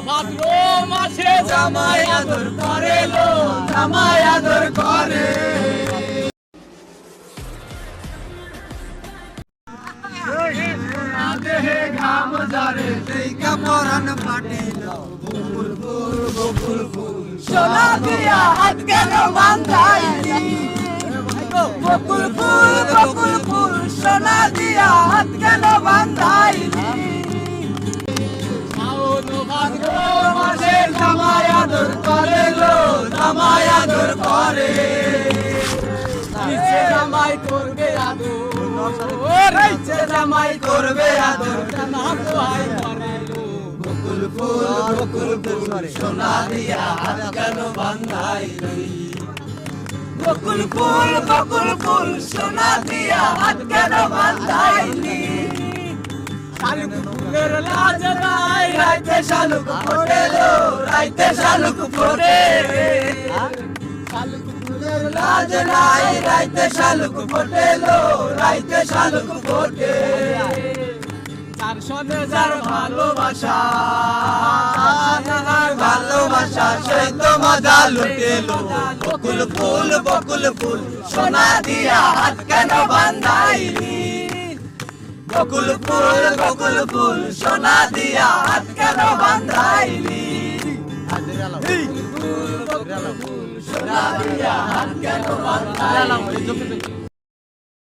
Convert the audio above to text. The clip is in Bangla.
ভাদ্র মাসে জামাই আদর করে লো, জামাই আদর করে। দেহে ঘাম ঝরে দেখা পরাণ ফাটিল, বকুল ফুল বকুল ফুল সোনা দিয়া হাত কেন বাঁধাইলি, বকুল ফুল বকুল ফুল সোনা দিয়া হাত কেন বাঁধাইলি। শাওন ভাদ্র মাসে জামাই আদর করে লো, জামাই আদর করে। জামাই করবে আদর, জামাই করবে আদর, বকুল ফুল বকুল ফুল সোনা দিয়া হাত কেন বাঁধাইলি, বকুল ফুল বকুল ফুল সোনা দিয়া হাত কেন বাঁধাইলি। শালুক ফুলের লাজ নাই, রাইতে শালুক ফোটে লো, রাইতে শালুক ফোটে। শালুক ফুলের লাজ নাই, রাইতে শালুক ফোটে লো, রাইতে শালুক ফোটে। যার সনে যার ভালোবাসা, ভালোবাসা সেই তো মজা লুটেলো, বকুল ফুল বকুল ফুল সোনা দিয়া হাত কেন বাঁধাইলি, বকুল ফুল বকুল ফুল সোনা দিয়া হাত কেন বাঁধাইলি, বকুল ফুল সোনা দিয়া হাত কেন বাঁধাইলি।